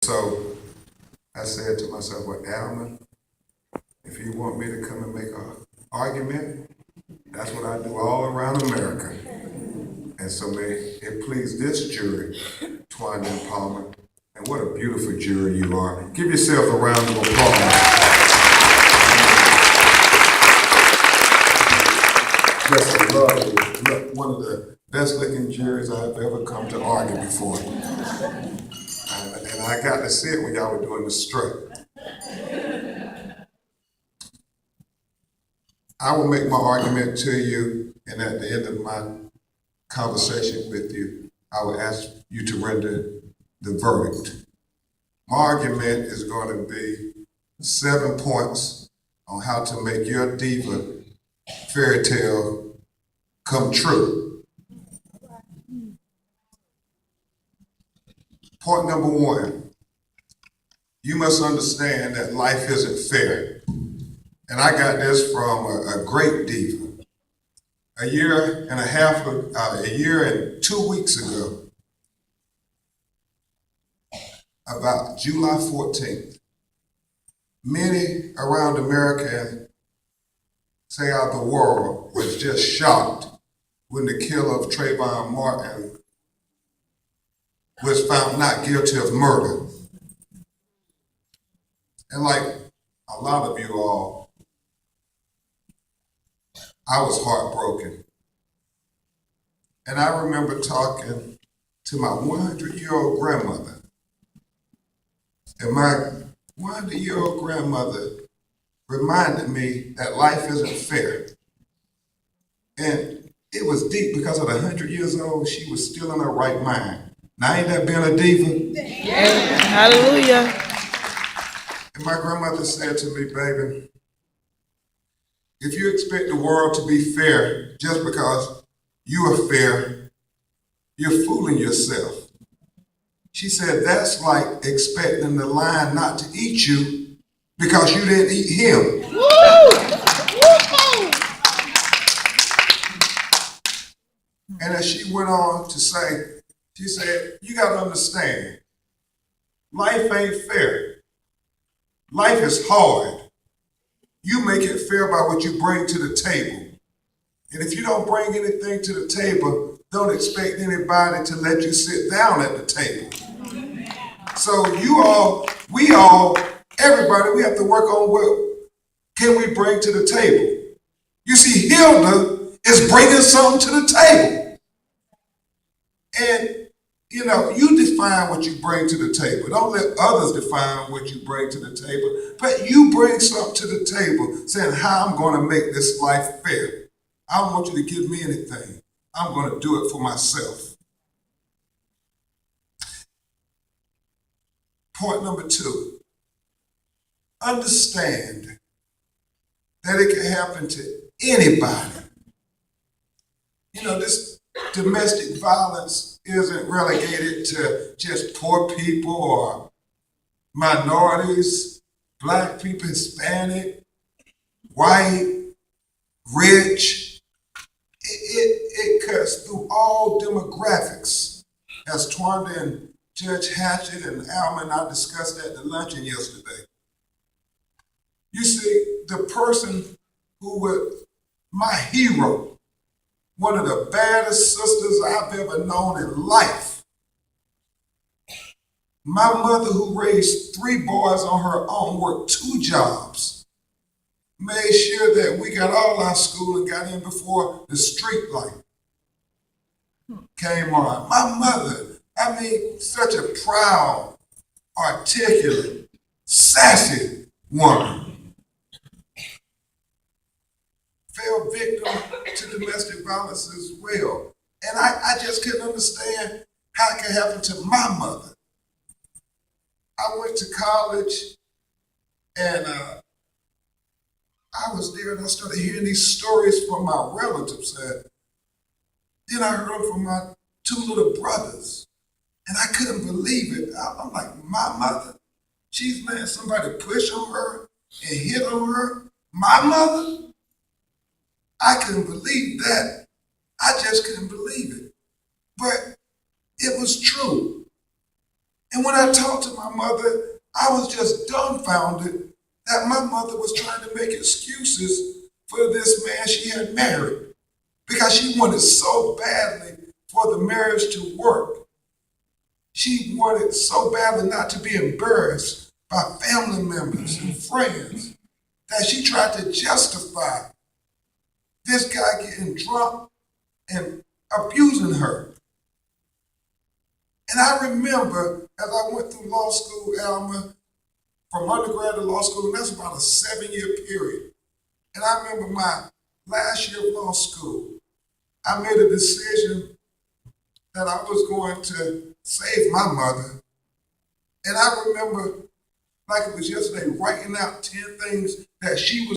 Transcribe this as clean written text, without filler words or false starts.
So I said to myself, well, Alman, if you want me to come and make an argument, that's what I do all around America. And so may it please this jury, Twanda and Palmer, and what a beautiful jury you are. Give yourself a round of applause. Just a lovely, one of the best looking juries I've ever come to argue before. And I got to see it when y'all were doing the strut. I will make my argument to you, and at the end of my conversation with you, I will ask you to render the verdict. My argument is going to be 7 points on how to make your diva fairy tale come true. Point number 1, you must understand that life isn't fair. And I got this from a great diva. A year and 2 weeks ago, about July 14th, many around America, say out the world, was just shocked when the killer of Trayvon Martin was found not guilty of murder. And like a lot of you all, I was heartbroken. And I remember talking to my 100-year-old grandmother. And my 100-year-old grandmother reminded me that life isn't fair. And it was deep because at 100 years old, she was still in her right mind. Now, ain't that been a diva? Yeah. Hallelujah. And my grandmother said to me, baby, if you expect the world to be fair just because you are fair, you're fooling yourself. She said, that's like expecting the lion not to eat you because you didn't eat him. Woo! And as she went on to say, she said, you got to understand, life ain't fair. Life is hard. You make it fair by what you bring to the table. And if you don't bring anything to the table, don't expect anybody to let you sit down at the table. So everybody, we have to work on what can we bring to the table. You see, Hilda is bringing something to the table. And, you define what you bring to the table. Don't let others define what you bring to the table. But you bring something to the table saying how I'm going to make this life fair. I don't want you to give me anything. I'm going to do it for myself. Point number 2, understand that it can happen to anybody. This domestic violence isn't relegated to just poor people or minorities, black people, Hispanic, white, rich. It cuts through all demographics. As Twanda and Judge Hatchett and Alman and I discussed at the luncheon yesterday. You see, the person who was my hero, one of the baddest sisters I've ever known in life. My mother, who raised 3 boys on her own, worked 2 jobs, made sure that we got all our school and got in before the street light came on. My mother, such a proud, articulate, sassy woman, fell victim to domestic violence as well. And I just couldn't understand how it could happen to my mother. I went to college and I was there and I started hearing these stories from my relatives. Then I heard them from my 2 little brothers. And I couldn't believe it. I'm like, my mother? She's letting somebody push on her and hit on her? My mother? I couldn't believe that. I just couldn't believe it. But it was true. And when I talked to my mother, I was just dumbfounded that my mother was trying to make excuses for this man she had married because she wanted so badly for the marriage to work. She wanted so badly not to be embarrassed by family members and friends that she tried to justify this guy getting drunk and abusing her. And I remember as I went through law school, Alma, from undergrad to law school, and that's about a 7-year period. And I remember my last year of law school, I made a decision that I was going to save my mother. And I remember, like it was yesterday, writing out 10 things that she was